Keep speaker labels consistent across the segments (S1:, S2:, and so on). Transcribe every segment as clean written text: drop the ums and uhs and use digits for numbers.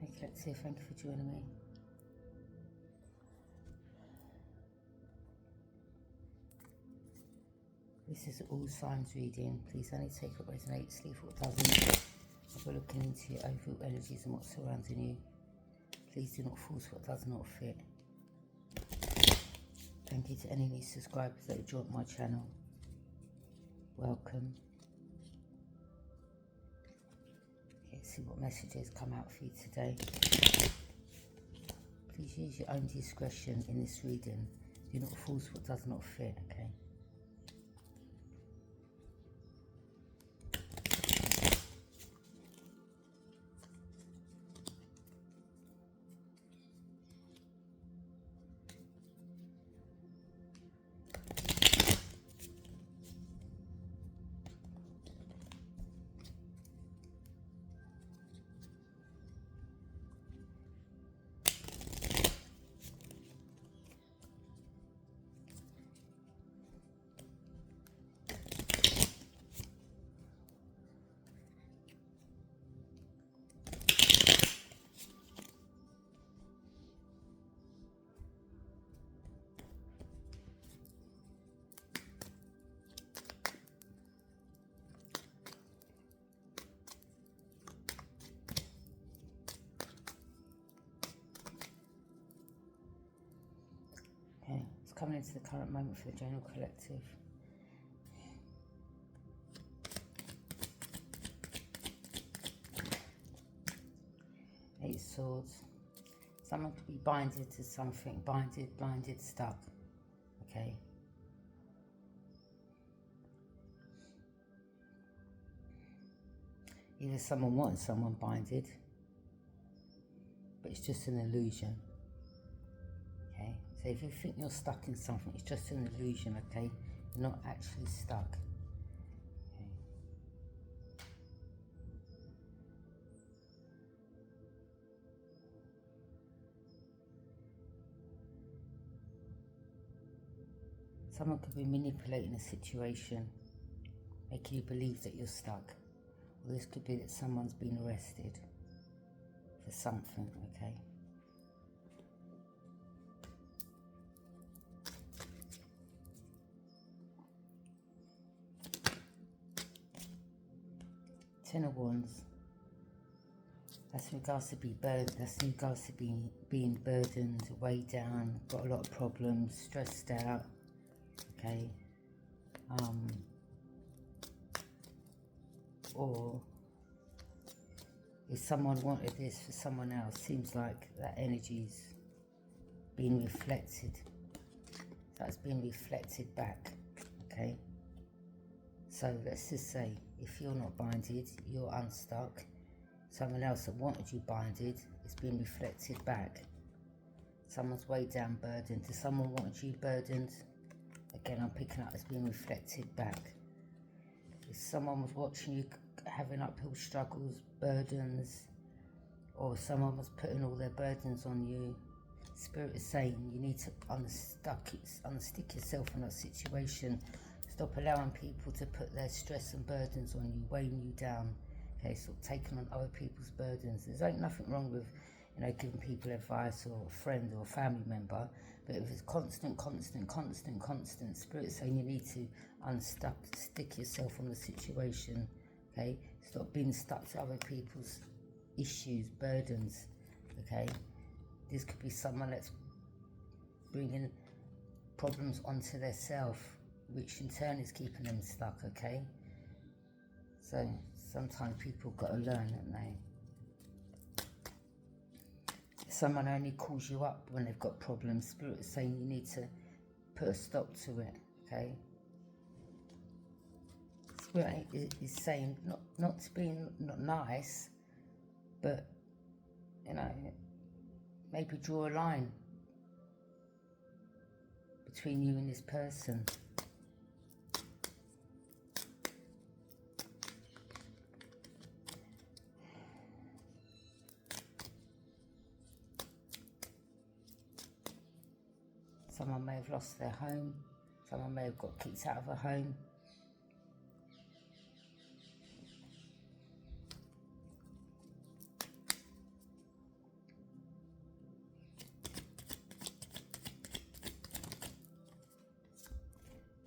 S1: Hey Collective, thank you for joining me. This is all signs reading. Please only take what resonates, leave what doesn't. We're looking into your overall energies and what's surrounding you. Please do not force what does not fit. Thank you to any new subscribers that have joined my channel. Welcome. Let's see what messages come out for you today. Please use your own discretion in this reading. Do not force what does not fit, okay? It's coming into the current moment for the general collective. Eight of Swords. Someone could be binded to something, blinded, stuck. Okay. Either someone wants someone binded, but it's just an illusion. Okay. So if you think you're stuck in something, it's just an illusion, okay? You're not actually stuck. Okay. Someone could be manipulating a situation, making you believe that you're stuck. Or this could be that someone's been arrested for something, okay? Ten of Wands. That's in regards to being burdened, weighed down, got a lot of problems, stressed out. Okay. Or if someone wanted this for someone else, seems like that energy's being reflected. That's being reflected back. Okay. So let's just say, if you're not binded, you're unstuck. Someone else that wanted you binded is being reflected back. Someone's weighed down, burdened. If someone wanted you burdened, again, I'm picking up as being reflected back. If someone was watching you having uphill struggles, burdens, or someone was putting all their burdens on you, Spirit is saying you need to unstick yourself from that situation. Stop allowing people to put their stress and burdens on you, weighing you down. Okay, stop taking on other people's burdens. There's ain't nothing wrong with, giving people advice, or a friend or a family member. But if it's constant, Spirit saying you need to stick yourself from the situation. Okay, stop being stuck to other people's issues, burdens. Okay, this could be someone that's bringing problems onto their self, which in turn is keeping them stuck, okay? So sometimes people got to learn, haven't they? Someone only calls you up when they've got problems. Spirit is saying you need to put a stop to it, okay? Spirit is saying not to be not nice, but, maybe draw a line between you and this person. Someone may have lost their home. Someone may have got kicked out of a home.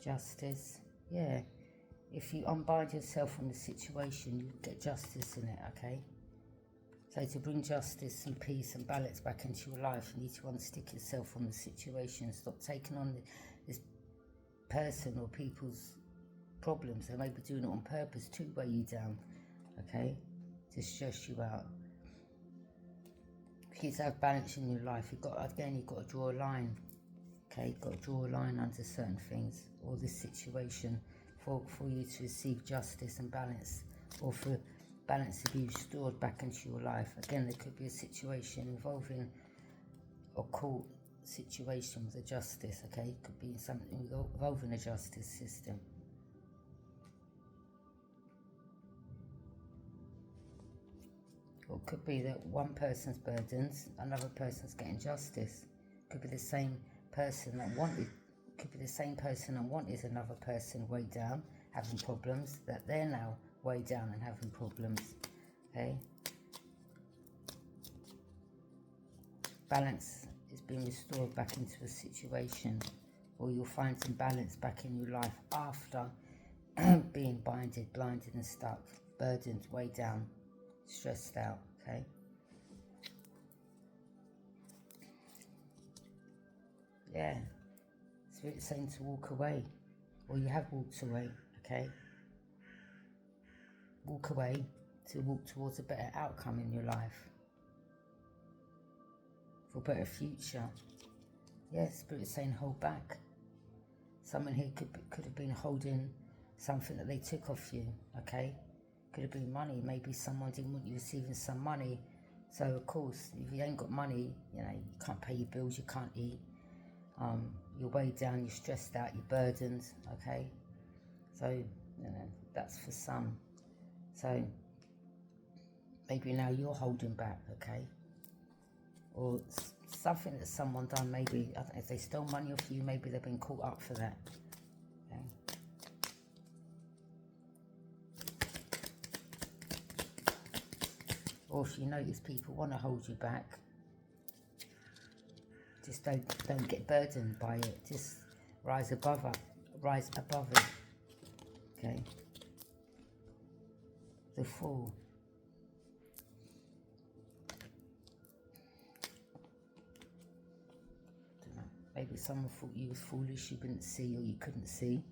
S1: Justice. Yeah. If you unbind yourself from the situation, you get justice in it, okay? So to bring justice and peace and balance back into your life, you need to unstick yourself from the situation. Stop taking on this person or people's problems. They may be doing it on purpose to weigh you down, okay? To stress you out. If you need to have balance in your life, you've got to draw a line, okay? You've got to draw a line under certain things or this situation for you to receive justice and balance, or for balance to be restored back into your life. Again, there could be a situation involving a court situation with a justice, okay? It could be something involving a justice system. Or it could be that one person's burdens, another person's getting justice. It could be the same person that wanted, another person weighed down, having problems, that they're now weighed down and having problems, okay? Balance is being restored back into a situation, or you'll find some balance back in your life after being blinded and stuck, burdened, weighed down, stressed out, okay? Yeah. Spirit's saying to walk away, or you have walked away, okay? Walk away to walk towards a better outcome in your life, for a better future. Yeah, Spirit's saying hold back. Someone here could have been holding something that they took off you, okay? Could have been money. Maybe someone didn't want you receiving some money. So, of course, if you ain't got money, you can't pay your bills, you can't eat. You're weighed down, you're stressed out, you're burdened, okay? So, that's for some. So, maybe now you're holding back, okay? Or something that someone done, maybe, I don't know, if they stole money off you, maybe they've been caught up for that, okay? Or if you notice people want to hold you back, just don't get burdened by it. Just rise above it. Okay. The Fool. Don't know. Maybe someone thought you was foolish, you couldn't see, or you couldn't see.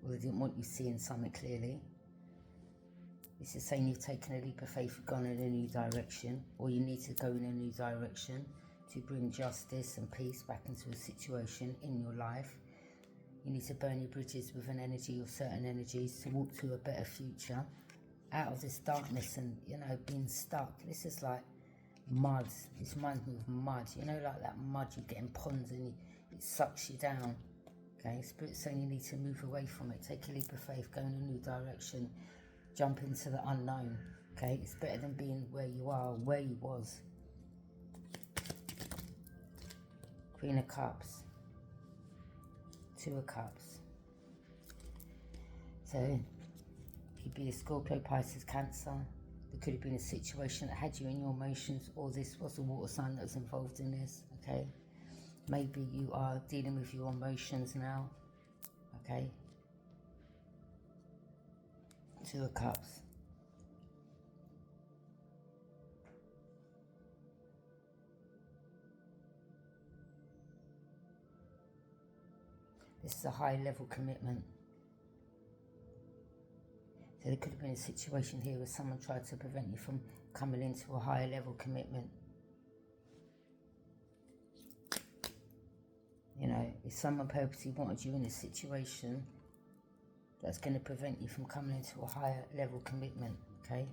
S1: Or they didn't want you seeing something clearly. This is saying you've taken a leap of faith, gone in a new direction, or you need to go in a new direction to bring justice and peace back into a situation in your life. You need to burn your bridges with an energy or certain energies to walk to a better future, out of this darkness and, being stuck. This is like mud. This reminds me of mud. Like that mud you get in ponds and it sucks you down. Okay, Spirit's saying you need to move away from it. Take a leap of faith, go in a new direction, jump into the unknown. Okay, it's better than being where you are, where you was. Queen of Cups, Two of Cups. So, you'd be a Scorpio, Pisces, Cancer. There could have been a situation that had you in your emotions, or this was a water sign that was involved in this, okay? Maybe you are dealing with your emotions now, okay? Two of Cups. This is a high-level commitment. So there could have been a situation here where someone tried to prevent you from coming into a higher-level commitment. If someone purposely wanted you in a situation, that's going to prevent you from coming into a higher-level commitment, okay?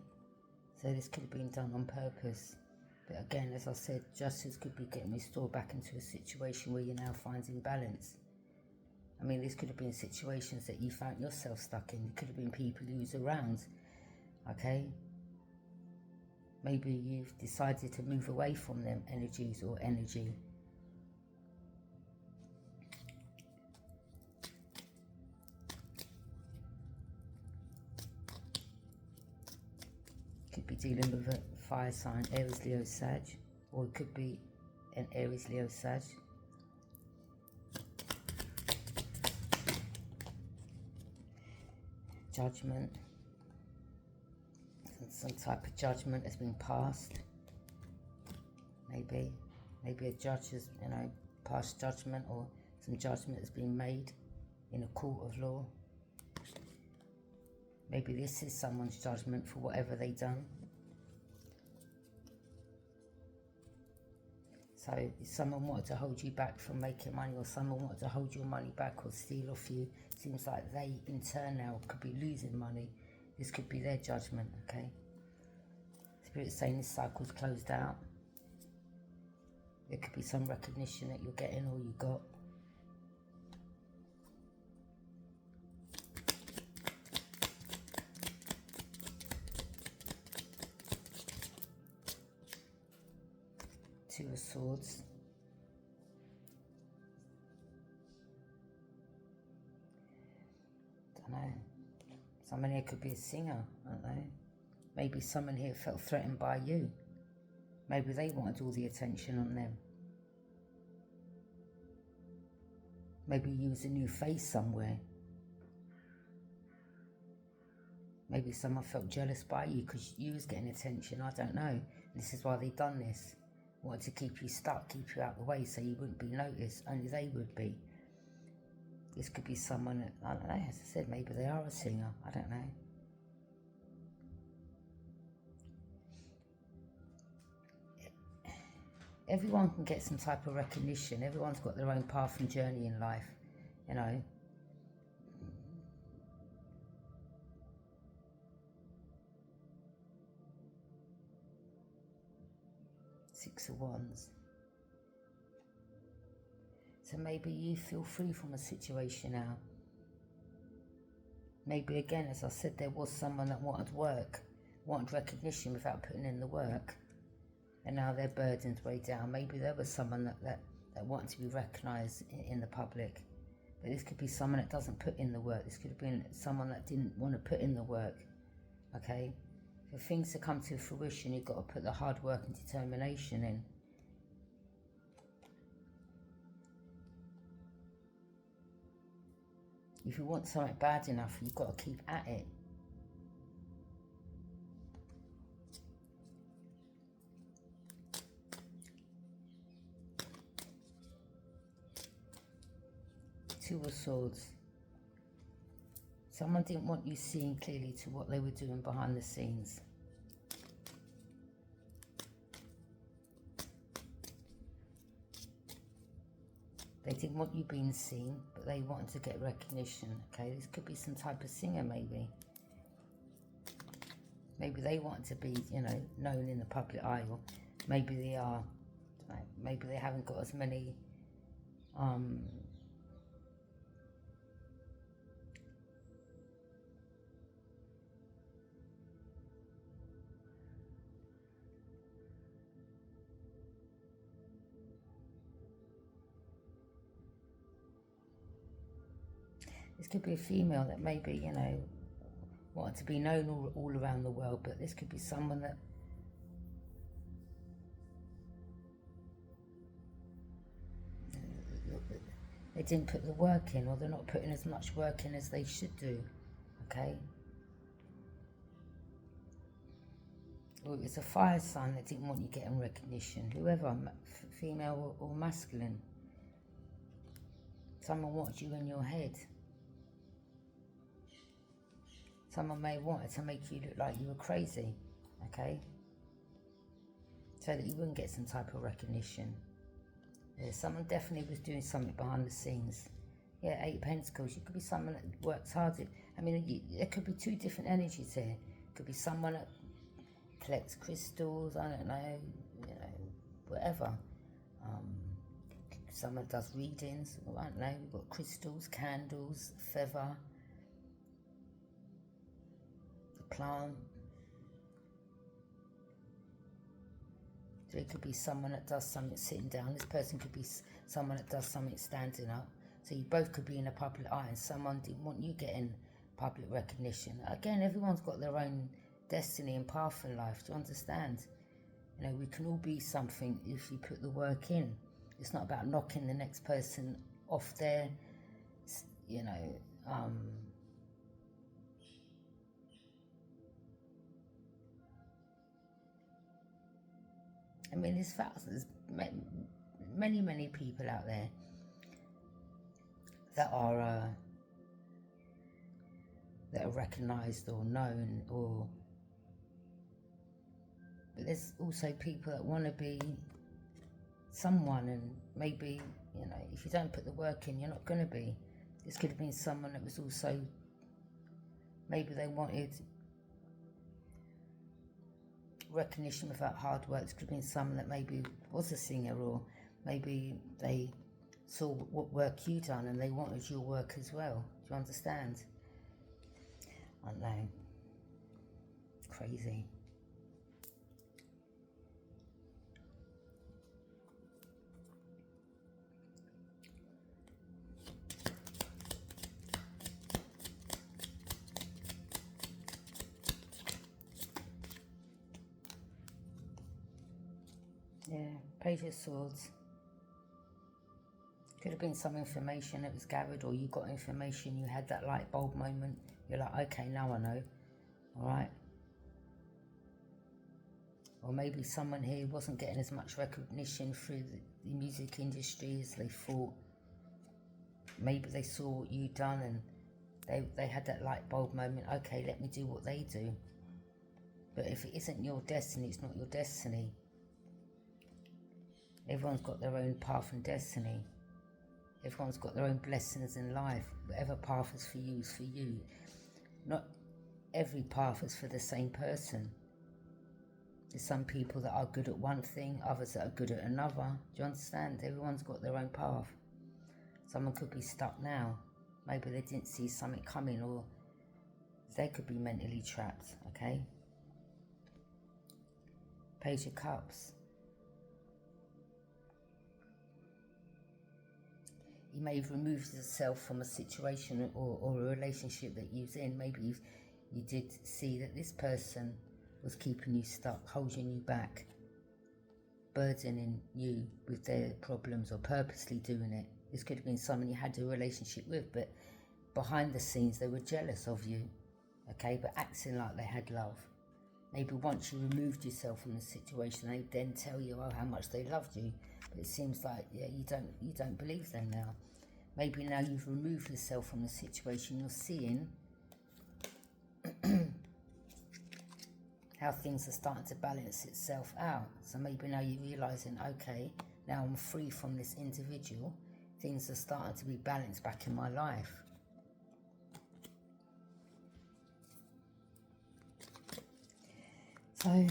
S1: So this could have been done on purpose. But again, as I said, justice could be getting restored back into a situation where you're now finding balance. I mean, this could have been situations that you found yourself stuck in. It could have been people who was around, okay? Maybe you've decided to move away from them energies or energy. Could be dealing with a fire sign, Aries, Leo, Sag, or it could be an Aries, Leo, Sag. Judgment. Some type of judgment has been passed. Maybe a judge has, passed judgment, or some judgment has been made in a court of law. Maybe this is someone's judgment for whatever they done. So if someone wanted to hold you back from making money, or someone wanted to hold your money back or steal off you, seems like they in turn now could be losing money. This could be their judgment, okay? Spirit's saying this cycle's closed out. There could be some recognition that you're getting or you got. Two of Swords. Don't know. Someone here could be a singer, I don't know. Maybe someone here felt threatened by you. Maybe they wanted all the attention on them. Maybe you was a new face somewhere. Maybe someone felt jealous by you because you was getting attention, I don't know. This is why they done this. Wanted to keep you stuck, keep you out of the way so you wouldn't be noticed, only they would be. This could be someone that, I don't know, as I said, maybe they are a singer, I don't know. Everyone can get some type of recognition. Everyone's got their own path and journey in life, Six of Wands. So maybe you feel free from a situation now. Maybe again, as I said, there was someone that wanted work, wanted recognition without putting in the work. And now their burden's way down. Maybe there was someone that wanted to be recognised in the public. But this could be someone that doesn't put in the work. This could have been someone that didn't want to put in the work. Okay? For things to come to fruition, you've got to put the hard work and determination in. If you want something bad enough, you've got to keep at it. Two of Swords. Someone didn't want you seeing clearly to what they were doing behind the scenes. They didn't want you being seen, but they wanted to get recognition. Okay, this could be some type of singer, maybe. Maybe they want to be, known in the public eye, or maybe they are. Maybe they haven't got as many this could be a female that maybe, wanted to be known all around the world, but this could be someone that they didn't put the work in, or they're not putting as much work in as they should do, okay? Or it's a fire sign that didn't want you getting recognition, whoever, female or masculine. Someone wants you in your head. Someone may want it to make you look like you were crazy, okay? So that you wouldn't get some type of recognition. Yeah, someone definitely was doing something behind the scenes. Yeah, Eight of Pentacles. You could be someone that works hard. There could be two different energies here. Could be someone that collects crystals, I don't know, whatever. Someone does readings, I don't know. We've got crystals, candles, feather, plant. There could be someone that does something sitting down. This person could be someone that does something standing up. So you both could be in a public eye, and someone didn't want you getting public recognition. Again, everyone's got their own destiny and path in life. Do you understand? We can all be something if you put the work in. It's not about knocking the next person off their, I mean, there's thousands, many people out there that are recognised or known, but there's also people that want to be someone, and maybe, you know, if you don't put the work in, you're not going to be. This could have been someone that was also, maybe they wanted recognition without hard work. This could have been someone that maybe was a singer, or maybe they saw what work you done and they wanted your work as well. Do you understand? I don't know. Crazy. Yeah, Page of Swords. Could have been some information that was gathered, or you got information, you had that light bulb moment. You're like, okay, now I know. Alright. Or maybe someone here wasn't getting as much recognition through the music industry as they thought. Maybe they saw what you'd done and they had that light bulb moment. Okay, let me do what they do. But if it isn't your destiny, it's not your destiny. Everyone's got their own path and destiny. Everyone's got their own blessings in life. Whatever path is for you is for you. Not every path is for the same person. There's some people that are good at one thing, others that are good at another. Do you understand? Everyone's got their own path. Someone could be stuck now. Maybe they didn't see something coming, or they could be mentally trapped, okay? Page of Cups. You may have removed yourself from a situation or a relationship that you was in. Maybe you did see that this person was keeping you stuck, holding you back, burdening you with their problems, or purposely doing it. This could have been someone you had a relationship with, but behind the scenes they were jealous of you, okay, but acting like they had love. Maybe once you removed yourself from the situation, they then tell you, oh, how much they loved you. But it seems like, yeah, you don't believe them now. Maybe now you've removed yourself from the situation, you're seeing how things are starting to balance itself out. So maybe now you're realising, okay, now I'm free from this individual. Things are starting to be balanced back in my life. So,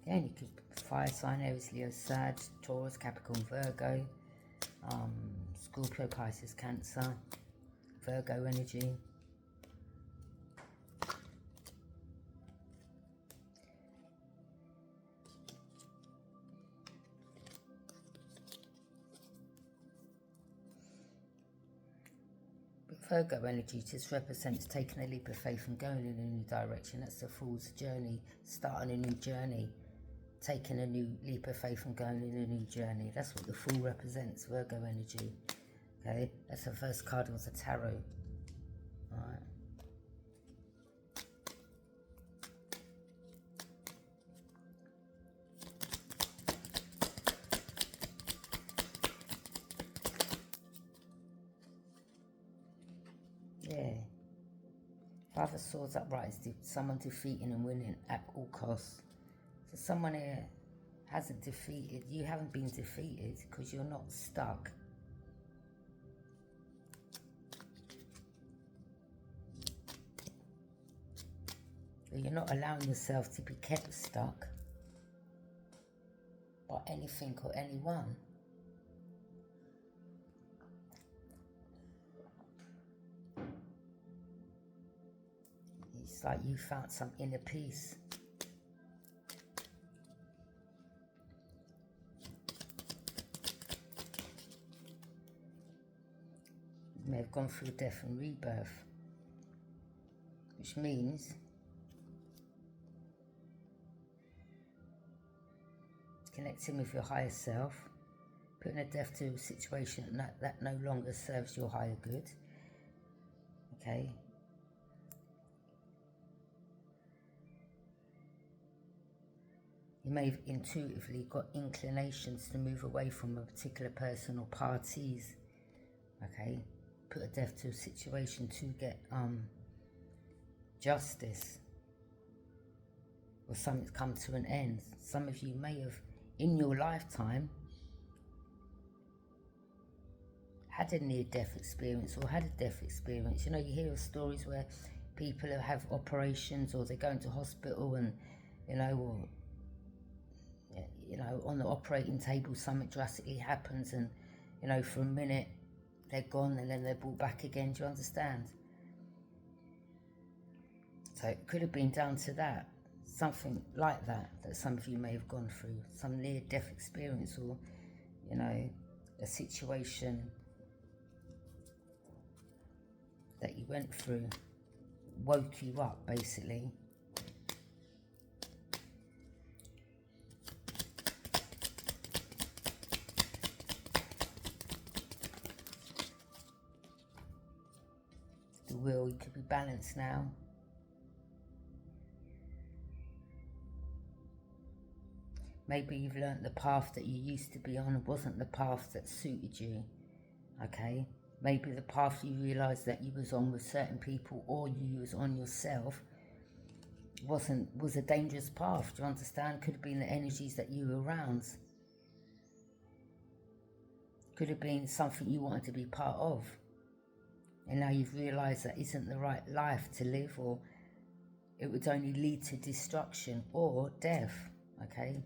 S1: yeah, you could fire sign, Aries, Leo, Sag, Taurus, Capricorn, Virgo, Scorpio, Pisces, Cancer, Virgo energy. Virgo energy just represents taking a leap of faith and going in a new direction. That's the Fool's journey, starting a new journey, taking a new leap of faith and going in a new journey. That's what the Fool represents, Virgo energy. Okay, that's the first card of the tarot. Alright. Yeah. Five of Swords upright is someone defeating and winning at all costs. So someone here hasn't defeated, you haven't been defeated because you're not stuck. You're not allowing yourself to be kept stuck by anything or anyone. It's like you found some inner peace. You may have gone through death and rebirth, which means connecting with your higher self, putting a death to a situation that no longer serves your higher good. Okay. You may have intuitively got inclinations to move away from a particular person or parties. Okay, put a death to a situation to get justice, or something's come to an end. Some of you may have, in your lifetime, had a near-death experience or had a death experience. You know, you hear of stories where people have operations, or they go into hospital and, you know, or, you know, on the operating table something drastically happens, and, you know, for a minute they're gone and then they're brought back again. Do you understand? So it could have been down to that, something like that, that some of you may have gone through, some near-death experience, or, you know, a situation that you went through woke you up, basically. The will, you could be balanced now. Maybe you've learnt the path that you used to be on wasn't the path that suited you, okay? Maybe the path you realised that you was on with certain people, or you was on yourself, was a dangerous path. Do you understand? Could have been the energies that you were around. Could have been something you wanted to be part of. And now you've realised that isn't the right life to live, or it would only lead to destruction or death, okay?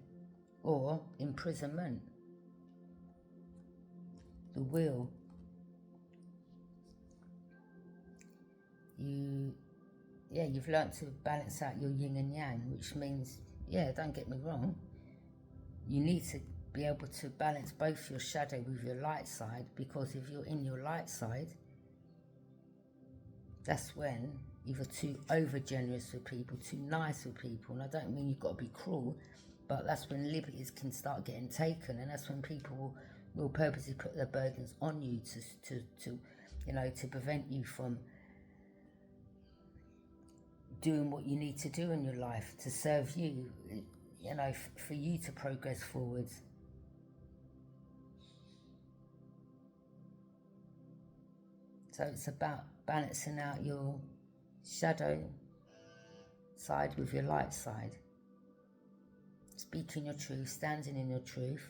S1: Or imprisonment. The will. You've learnt to balance out your yin and yang, which means, don't get me wrong, you need to be able to balance both your shadow with your light side, because if you're in your light side, that's when you're too over generous with people, too nice with people. And I don't mean you've got to be cruel, but that's when liberties can start getting taken, and that's when people will purposely put their burdens on you to prevent you from doing what you need to do in your life to serve you, you know, for you to progress forwards. So it's about balancing out your shadow side with your light side. Speaking your truth, standing in your truth,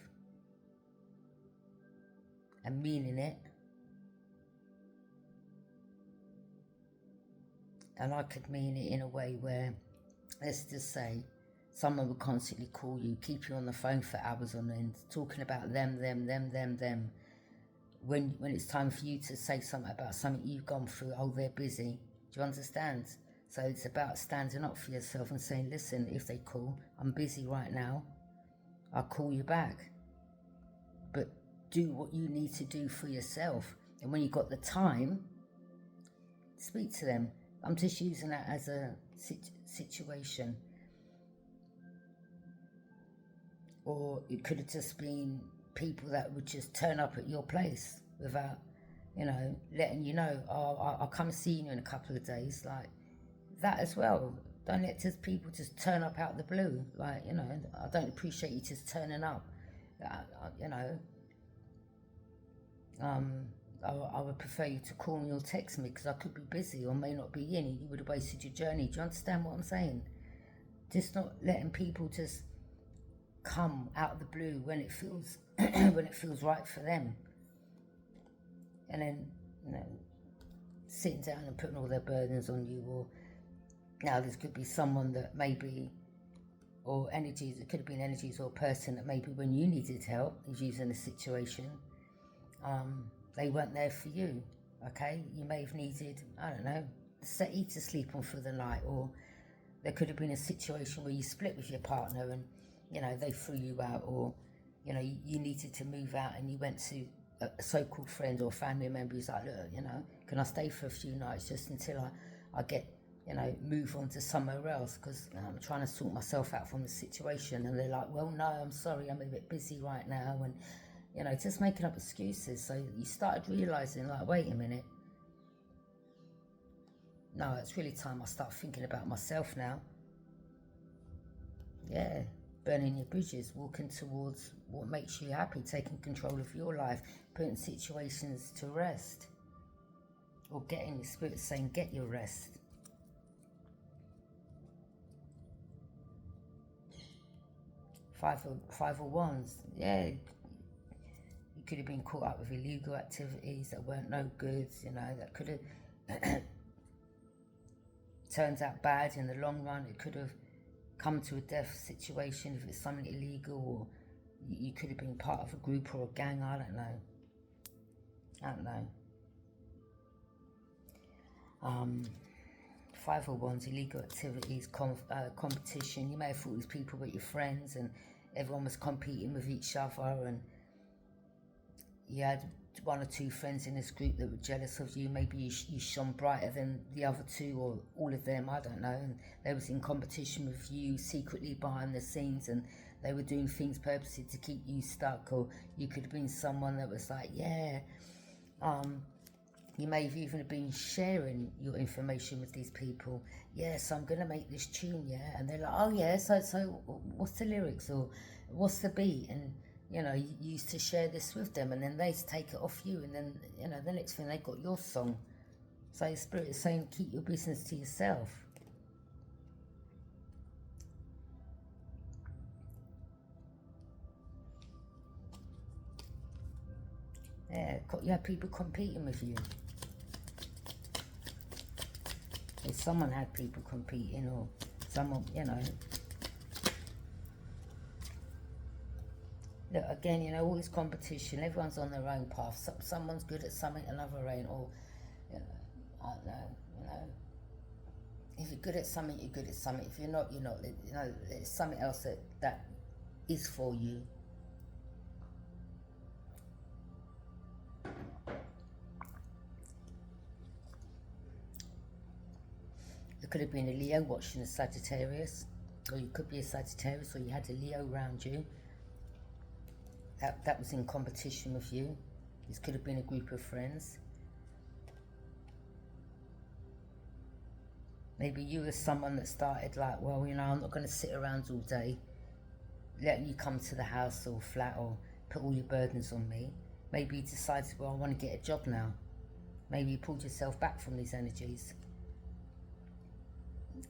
S1: and meaning it. And I could mean it in a way where, let's just say, someone would constantly call you, keep you on the phone for hours on end, talking about them. When it's time for you to say something about something you've gone through, oh, they're busy. Do you understand? So it's about standing up for yourself and saying, listen, if they call, I'm busy right now, I'll call you back. But do what you need to do for yourself. And when you've got the time, speak to them. I'm just using that as a situation. Or it could have just been people that would just turn up at your place without, you know, letting you know, oh, I'll come see you in a couple of days. Like that as well. Don't let just people just turn up out of the blue. Like, you know, I don't appreciate you just turning up. You know, I would prefer you to call me or text me, because I could be busy or may not be in, and you would have wasted your journey. Do you understand what I'm saying? Just not letting people just come out of the blue when it feels when it feels right for them, and then, you know, sitting down and putting all their burdens on you. Or now this could be someone that maybe, or energies, it could have been energies or a person that maybe when you needed help is using the situation, they weren't there for you, okay? You may have needed, I don't know, a settee to sleep on for the night, or there could have been a situation where you split with your partner and, you know, they threw you out, or, you know, you needed to move out and you went to a so-called friend or family member who's like, look, you know, can I stay for a few nights just until I get, you know, move on to somewhere else, because I'm trying to sort myself out from the situation. And they're like, well, no, I'm sorry, I'm a bit busy right now. And, you know, just making up excuses. So you started realising, like, wait a minute. No, it's really time I start thinking about myself now. Yeah, burning your bridges, walking towards what makes you happy, taking control of your life, putting situations to rest, or getting your spirit saying, get your rest. Five of Wands, yeah. You could have been caught up with illegal activities that weren't no good, you know, that could have turned out bad in the long run. It could have come to a death situation if it's something illegal, or you could have been part of a group or a gang, I don't know. Five of Wands, illegal activities, competition. You may have thought these people were your friends and everyone was competing with each other, and you had one or two friends in this group that were jealous of you. Maybe you shone brighter than the other two, or all of them, I don't know, and they was in competition with you secretly behind the scenes, and they were doing things purposely to keep you stuck. Or you could have been someone that was like, yeah, you may have even been sharing your information with these people. Yes, I'm going to make this tune, yeah? And they're like, oh yeah, so what's the lyrics, or what's the beat? And you know, you used to share this with them, and then they take it off you, and then, you know, the next thing they got your song. So the Spirit is saying, keep your business to yourself. Yeah, you have people competing with you. If someone had people competing, or someone, you know. Look, again, you know, all this competition, everyone's on their own path. Someone's good at something, another ain't, or, you know, I don't know, you know. If you're good at something, you're good at something. If you're not, you're not. You know, there's something else that is for you. There could have been a Leo watching a Sagittarius, or you could be a Sagittarius, or you had a Leo around you that was in competition with you. This could have been a group of friends. Maybe you were someone that started like, well, you know, I'm not going to sit around all day letting you come to the house or flat or put all your burdens on me. Maybe you decided, well, I want to get a job now. Maybe you pulled yourself back from these energies.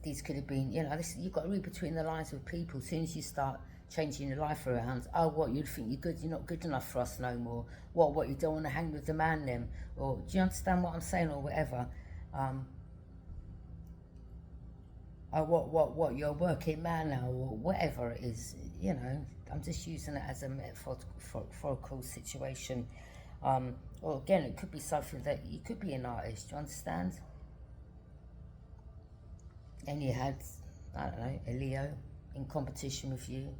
S1: These could have been, you know, you've got to read between the lines with people. As soon as you start changing your life around, oh, what, you think you're good, you're not good enough for us no more. What, you don't want to hang with the man then? Or, do you understand what I'm saying, or whatever? Oh, what, you're a working man now, or whatever it is, you know. I'm just using it as a metaphorical situation. Or again, it could be something that you could be an artist, do you understand? And you had, I don't know, a Leo in competition with you.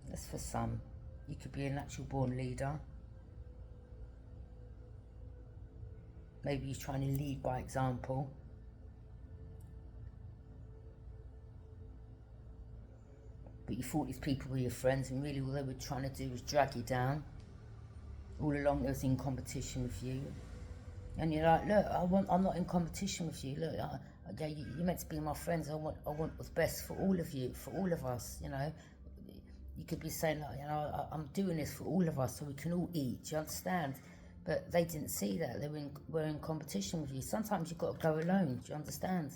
S1: That's for some. You could be a natural born leader. Maybe you're trying to lead by example. But you thought these people were your friends, and really all they were trying to do was drag you down. All along they was in competition with you. And you're like, look, I'm not in competition with you. Look, you're meant to be my friends. I want what's best for all of you, for all of us, you know. You could be saying, like, you know, I'm doing this for all of us so we can all eat, do you understand? But they didn't see that. They were in competition with you. Sometimes you've got to go alone, do you understand?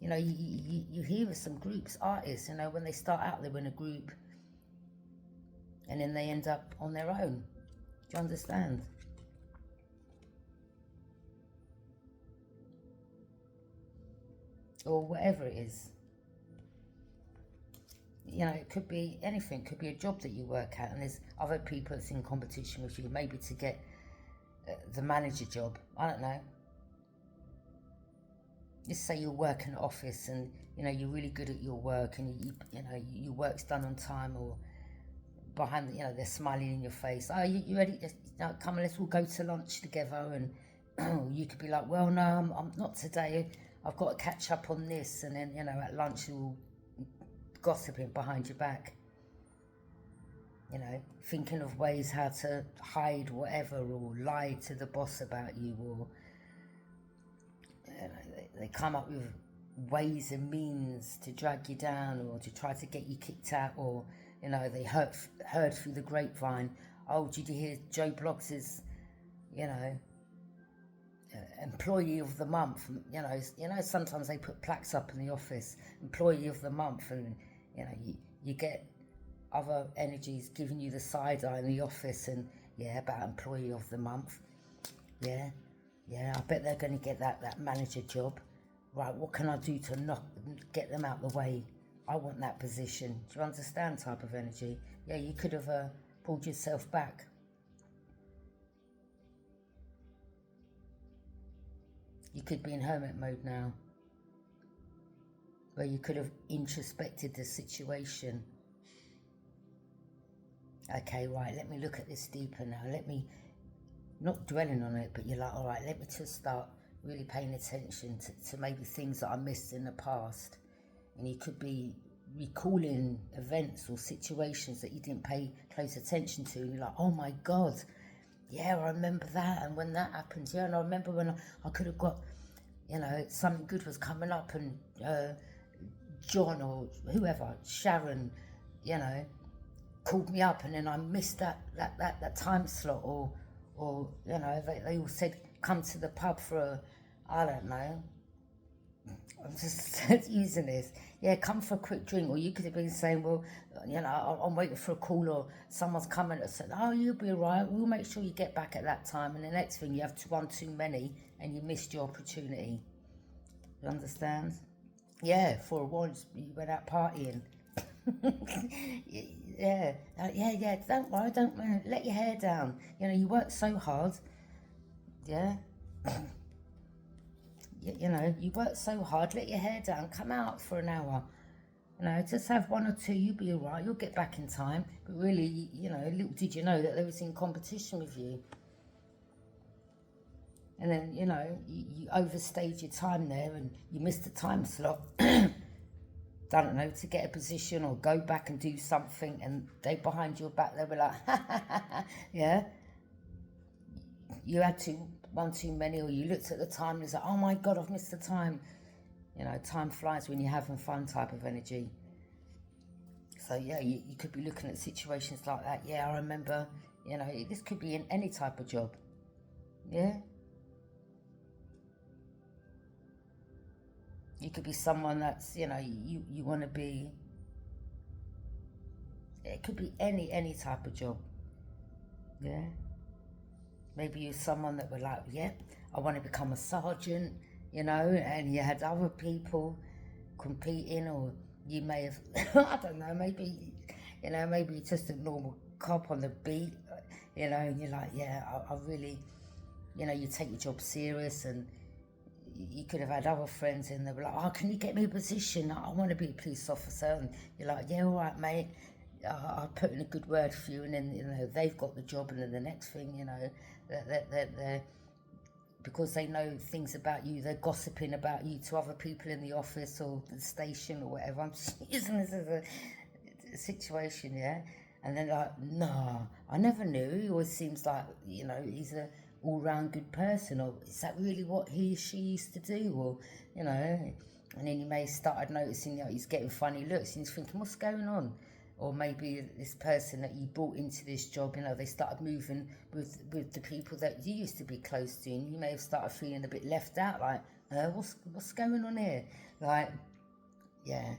S1: You know, you hear of some groups, artists, you know, when they start out, they're in a group, and then they end up on their own. Do you understand? Or whatever it is. You know, it could be anything. It could be a job that you work at, and there's other people that's in competition with you, maybe to get the manager job. I don't know. Just say you work in an office, and you know you're really good at your work, and you know your work's done on time, or behind, you know, they're smiling in your face. Oh, you ready? Just, you know, come on, let's all go to lunch together. And you could be like, well, no, I'm not today. I've got to catch up on this. And then, you know, at lunch you're all gossiping behind your back. You know, thinking of ways how to hide whatever, or lie to the boss about you, or you know, they come up with ways and means to drag you down or to try to get you kicked out, or, you know, they heard through the grapevine, oh, did you hear Joe Bloggs is, you know, employee of the month? You know, sometimes they put plaques up in the office, employee of the month, and, you know, you get other energies giving you the side eye in the office, and, yeah, about employee of the month. Yeah, I bet they're going to get that manager job. Right, what can I do to get them out of the way? I want that position. Do you understand, type of energy? Yeah, you could have pulled yourself back. You could be in hermit mode now, where you could have introspected the situation. Okay, right, let me look at this deeper now. Let me, not dwelling on it, but you're like, all right, let me just start really paying attention to maybe things that I missed in the past. And you could be recalling events or situations that you didn't pay close attention to, and you're like, oh my God, yeah, I remember that, and when that happened, yeah, and I remember when I could have got, you know, something good was coming up, and John or whoever, Sharon, you know, called me up, and then I missed that time slot, or you know, they all said come to the pub for I don't know, I'm just using this, yeah, come for a quick drink. Or you could have been saying, well, you know, I'm waiting for a call, or someone's coming and said, oh, you'll be all right, we'll make sure you get back at that time, and the next thing you have one too many and you missed your opportunity. You understand? Yeah, for once you went out partying. Yeah, don't worry, let your hair down, you know, you work so hard. Yeah. You know, you work so hard, let your hair down, come out for an hour, you know, just have one or two, you'll be all right, you'll get back in time. But really, you know, little did you know that they was in competition with you. And then, you know, you overstayed your time there, and you missed the time slot. Don't know, to get a position or go back and do something, and they behind your back, they were like, yeah, you had one too many, or you looked at the time and it's like, oh my God, I've missed the time. You know, time flies when you're having fun, type of energy. So yeah, you could be looking at situations like that. Yeah, I remember, you know, this could be in any type of job. Yeah. You could be someone that's, you know, you want to be, it could be any type of job. Yeah. Maybe you're someone that were like, yeah, I want to become a sergeant, you know, and you had other people competing, or you may have, I don't know, maybe, you know, maybe you're just a normal cop on the beat, you know, and you're like, yeah, I really, you know, you take your job serious, and you could have had other friends and they were like, oh, can you get me a position? I want to be a police officer. And you're like, yeah, all right, mate. I'll put in a good word for you. And then, you know, they've got the job. And then the next thing, you know, they're because they know things about you, they're gossiping about you to other people in the office or the station or whatever. I'm just using this as a situation, yeah? And then like, no, I never knew. He always seems like, you know, he's a all-round good person, or is that really what he or she used to do? Or, you know, and then you may start noticing, you know, he's getting funny looks, and he's thinking, what's going on? Or maybe this person that you brought into this job, you know, they started moving with the people that you used to be close to, and you may have started feeling a bit left out, like, what's going on here? Like, yeah,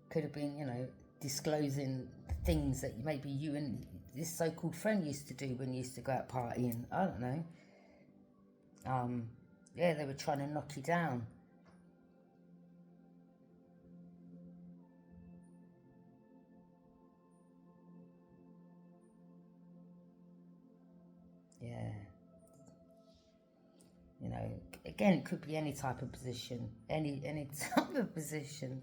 S1: could have been, you know, disclosing things that maybe you and this so-called friend used to do when you used to go out partying. I don't know. Yeah, they were trying to knock you down. Yeah. You know, again, it could be any type of position, any type of position.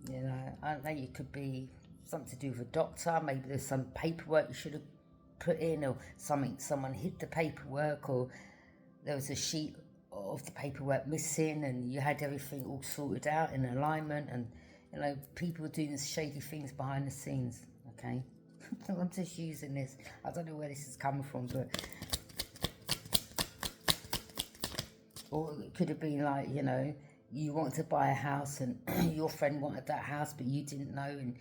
S1: You know, I don't know, you could be something to do with a doctor, maybe there's some paperwork you should have put in, or something, someone hid the paperwork, or there was a sheet of the paperwork missing, and you had everything all sorted out in alignment, and You know, people doing shady things behind the scenes, okay? I'm just using this. I don't know where this is coming from, but... Or it could have been like, you know, you wanted to buy a house and your friend wanted that house, but you didn't know, and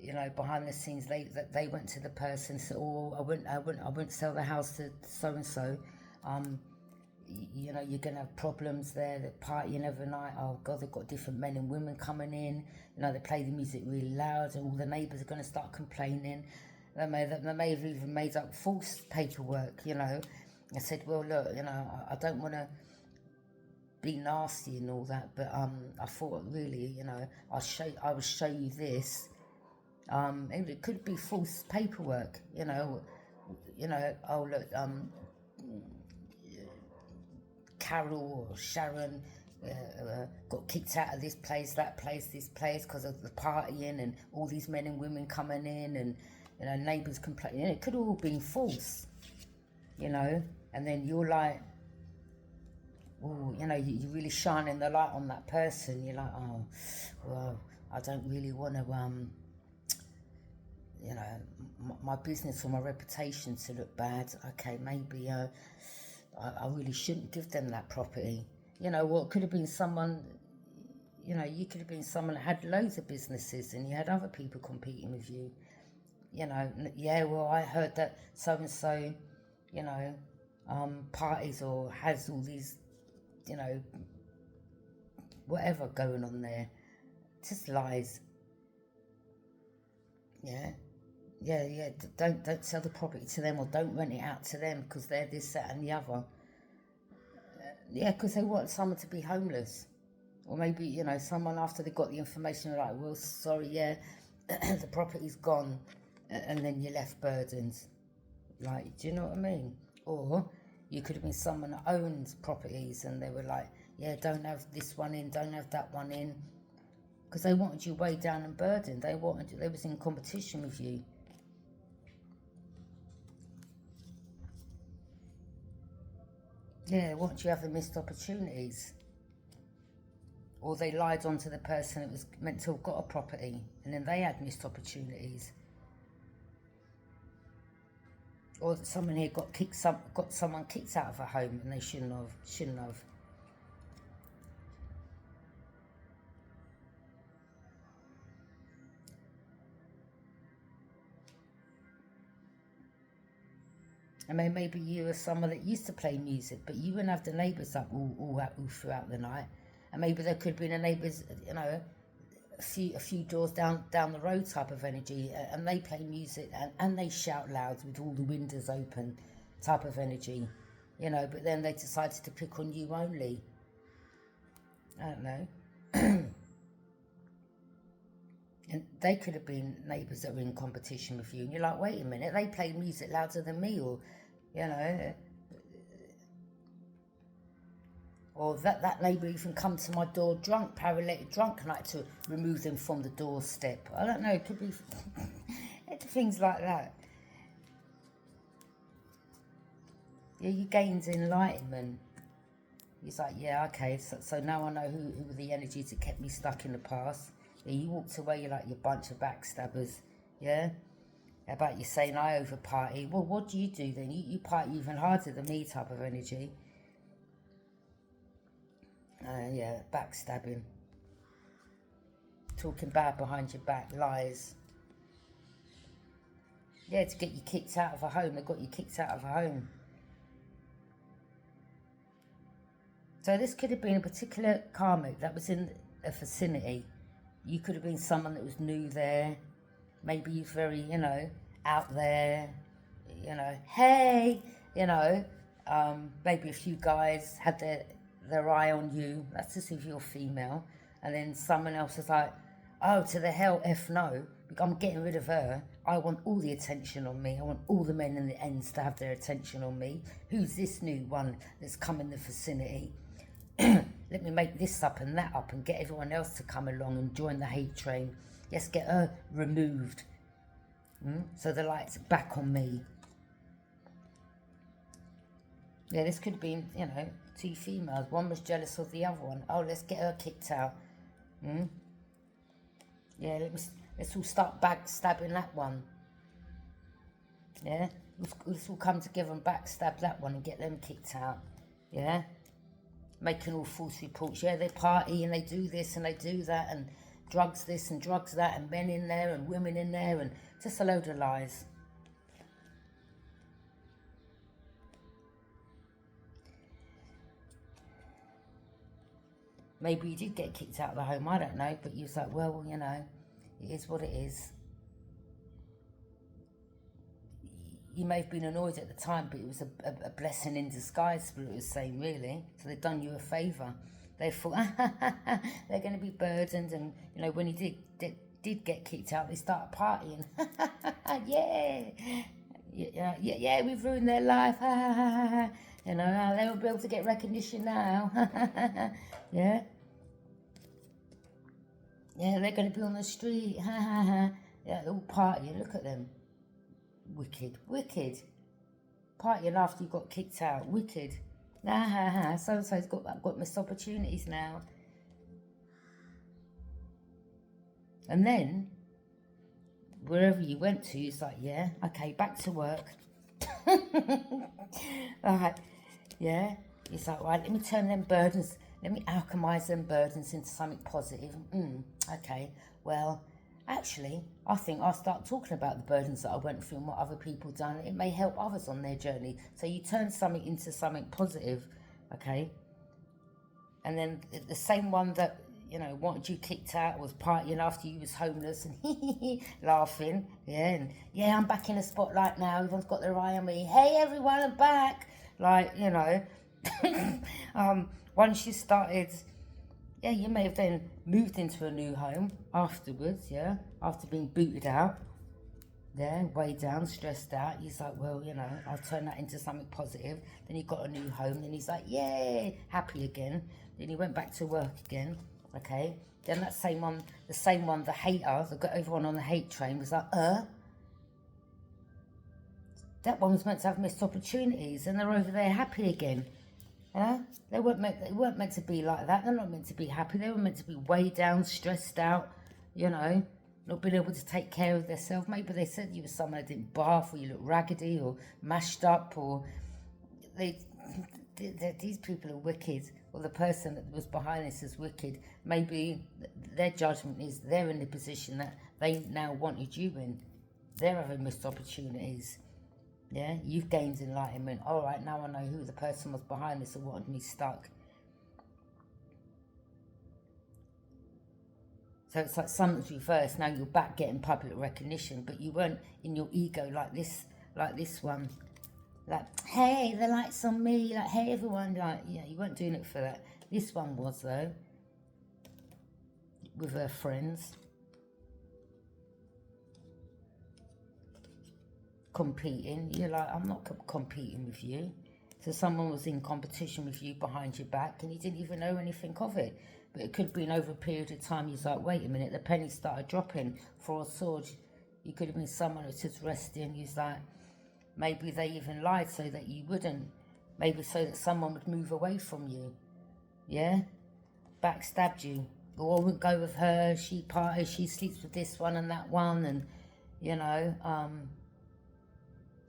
S1: you know, behind the scenes, they went to the person and said, "Oh, I wouldn't sell the house to so and so. You know, you're gonna have problems there. They're partying every night. Oh God, they've got different men and women coming in. You know, they play the music really loud, and all the neighbours are gonna start complaining. They may have even made up false paperwork. You know, I said, well, look, you know, I don't want to be nasty and all that, but I thought really, you know, I will show you this." And it could be false paperwork, you know, oh look, Carol or Sharon got kicked out of this place, that place, this place, because of the partying and all these men and women coming in, and, you know, neighbours complaining. It could have all been false, you know, and then you're like, oh, you know, you're really shining the light on that person. You're like, oh, well, I don't really want to, you know, my business or my reputation to look bad. Okay, maybe I really shouldn't give them that property. You know, what could have been someone, you know, you could have been someone that had loads of businesses and you had other people competing with you. You know, yeah, well, I heard that so-and-so, you know, parties or has all these, you know, whatever going on there. Just lies. Yeah. Yeah, don't sell the property to them, or don't rent it out to them because they're this, that and the other. Yeah, because they want someone to be homeless. Or maybe, you know, someone after they got the information, like, well, sorry, yeah, the property's gone, and then you're left burdened. Like, do you know what I mean? Or you could have been someone that owns properties and they were like, yeah, don't have this one in, don't have that one in. Because they wanted you weighed down and burdened. They was in competition with you. Yeah, once you have the missed opportunities. Or they lied onto the person that was meant to have got a property, and then they had missed opportunities. Or that someone here got someone kicked out of a home and they shouldn't have. I mean, maybe you were someone that used to play music, but you wouldn't have the neighbours up all throughout the night. And maybe there could have been a neighbours, you know, a few doors down the road type of energy, and they play music and they shout loud with all the windows open type of energy, you know, but then they decided to pick on you only. I don't know. And they could have been neighbours that were in competition with you, and you're like, wait a minute, they play music louder than me, or, you know, or that neighbour even come to my door drunk, paralytic drunk, and I had to remove them from the doorstep. I don't know, it could be things like that. Yeah, you gained enlightenment. He's like, yeah, okay, so now I know who were the energies that kept me stuck in the past. Yeah, you walked away, you're like, you bunch of backstabbers, yeah? How about you saying I over party? Well, what do you do then? You party even harder than me type of energy. Yeah, backstabbing. Talking bad behind your back, lies. Yeah, to get you kicked out of a home. They got you kicked out of a home. So this could have been a particular karmic that was in a vicinity. You could have been someone that was new there. Maybe you're very, you know, out there, you know, hey, you know, maybe a few guys had their eye on you. That's just if you're female. And then someone else was like, oh, to the hell, F no. I'm getting rid of her. I want all the attention on me. I want all the men in the ends to have their attention on me. Who's this new one that's come in the vicinity? Let me make this up and that up and get everyone else to come along and join the hate train. Let's get her removed. So the light's back on me. Yeah, this could have been, you know, two females. One was jealous of the other one. Oh, let's get her kicked out. Yeah, let's all start backstabbing that one. Yeah, let's all come together and backstab that one and get them kicked out. Yeah, making all false reports. Yeah, they party and they do this and they do that and drugs this and drugs that and men in there and women in there and just a load of lies. Maybe you did get kicked out of the home, I don't know, but you was like, well, you know, it is what it is. You may have been annoyed at the time, but it was a blessing in disguise, Spirit was saying, really. So they've done you a favour. They thought, they're going to be burdened, and, you know, when he did get kicked out, they started partying. Yeah, we've ruined their life. You know, they won't be able to get recognition now. Yeah. Yeah, they're going to be on the street. Yeah, they're all partying. Look at them. Wicked. Partying after you got kicked out. Wicked. So-and-so's got missed opportunities now. And then, wherever you went to, it's like, yeah, okay, back to work. Right, yeah. It's like, right, let me turn them burdens, let me alchemize them burdens into something positive. Okay, well, actually, I think I'll start talking about the burdens that I went through and what other people done. It may help others on their journey. So you turn something into something positive, okay? And then the same one that, you know, wanted you kicked out was partying after you was homeless and laughing. Yeah, and yeah, I'm back in the spotlight now. Everyone's got their eye on me. Hey, everyone, I'm back. Like, you know, once you started, yeah, you may have then moved into a new home afterwards, yeah, after being booted out. Yeah, way down, stressed out. He's like, well, you know, I'll turn that into something positive. Then he got a new home. Then he's like, yay, happy again. Then he went back to work again. Okay. Then that same one, the hater, that got everyone on the hate train, was like, that one was meant to have missed opportunities, and they're over there happy again. Yeah? They weren't meant to be like that. They're not meant to be happy. They were meant to be way down, stressed out, you know, not being able to take care of themselves. Maybe they said you were someone that didn't bath, or you look raggedy or mashed up, or these people are wicked, or the person that was behind this is wicked. Maybe their judgment is they're in the position that they now wanted you in. They're having missed opportunities. Yeah, you've gained enlightenment. All right, now I know who the person was behind this and wanted me stuck. So it's like something's reversed. Now you're back getting public recognition, but you weren't in your ego like this one. Like, hey, the light's on me. Like, hey, everyone. Like, yeah, you weren't doing it for that. This one was, though, with her friends. Competing. You're like, I'm not competing with you. So someone was in competition with you behind your back and you didn't even know anything of it. But it could have been over a period of time. You're like, wait a minute, the pennies started dropping for a sword. You could have been someone who's just resting. You're like, maybe they even lied so that you wouldn't. Maybe so that someone would move away from you. Yeah? Backstabbed you. Or I wouldn't go with her. She parties, she sleeps with this one and that one. And, you know,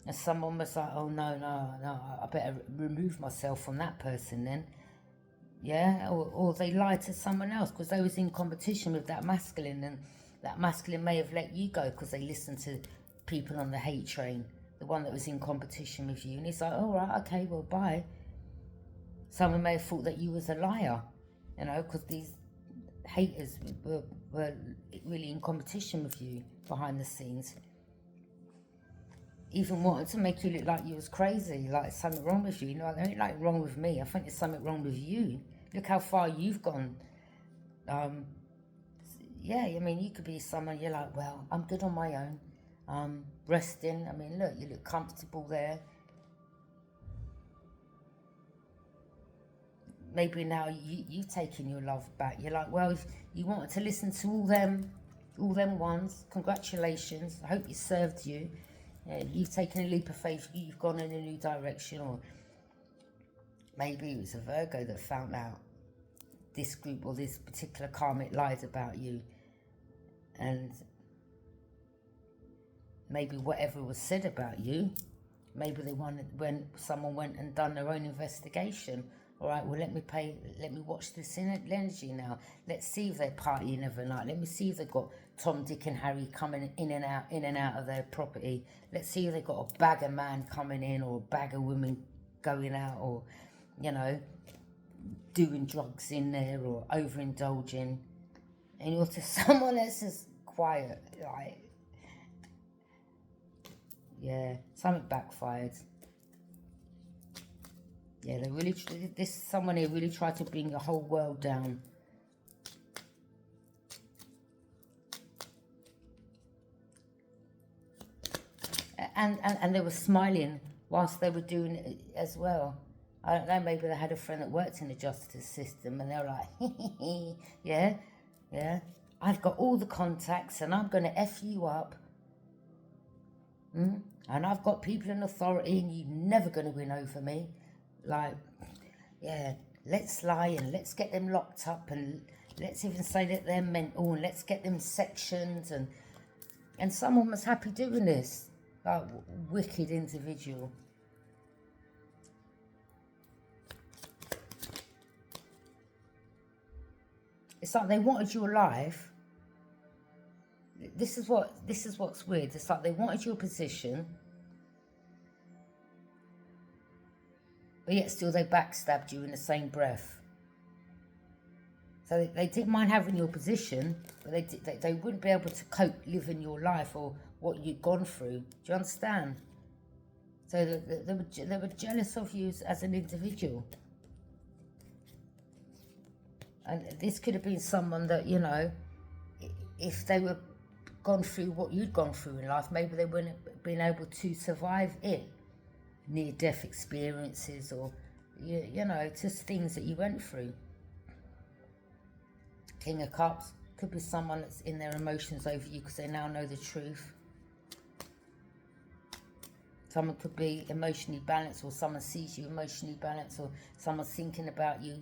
S1: and someone was like, oh, no, I better remove myself from that person then. Yeah, or they lied to someone else because they was in competition with that masculine, and that masculine may have let you go because they listened to people on the hate train, the one that was in competition with you. And he's like, all right, okay, well, bye. Someone may have thought that you was a liar, you know, because these haters were really in competition with you behind the scenes. Even wanted to make you look like you was crazy, like something wrong with you. You know, there ain't like wrong with me. I think there's something wrong with you. Look how far you've gone. Yeah, I mean, you could be someone, you're like, well, I'm good on my own. Resting. I mean, look, you look comfortable there. Maybe now you've taken your love back. You're like, well, if you wanted to listen to all them ones, congratulations. I hope it served you. You've taken a leap of faith, you've gone in a new direction, or maybe it was a Virgo that found out this group or this particular karmic lies about you. And maybe whatever was said about you, maybe they wanted, when someone went and done their own investigation, all right, well, let me watch this energy now. Let's see if they're partying every night. Let me see if they've got Tom, Dick and Harry coming in and out of their property. Let's see if they've got a bag of man coming in, or a bag of women going out, or, you know, doing drugs in there, or overindulging. And you're to someone that's just quiet, like, yeah, something backfired. Yeah, they really, someone here really tried to bring the whole world down. And they were smiling whilst they were doing it as well. I don't know, maybe they had a friend that worked in the justice system and they were like, yeah, I've got all the contacts and I'm going to F you up. And I've got people in authority and you're never going to win over me. Like, yeah, let's lie and let's get them locked up, and let's even say that they're mental, and let's get them sectioned, and someone was happy doing this. Like, wicked individual. It's like they wanted your life. This is what's weird. It's like they wanted your position, but yet still they backstabbed you in the same breath. So they didn't mind having your position, but they wouldn't be able to cope living your life or what you'd gone through. Do you understand? So they were jealous of you as an individual. And this could have been someone that, you know, if they were gone through what you'd gone through in life, maybe they wouldn't have been able to survive it. Near-death experiences, or, you know, just things that you went through. King of Cups could be someone that's in their emotions over you because they now know the truth. Someone could be emotionally balanced, or someone sees you emotionally balanced, or someone's thinking about you.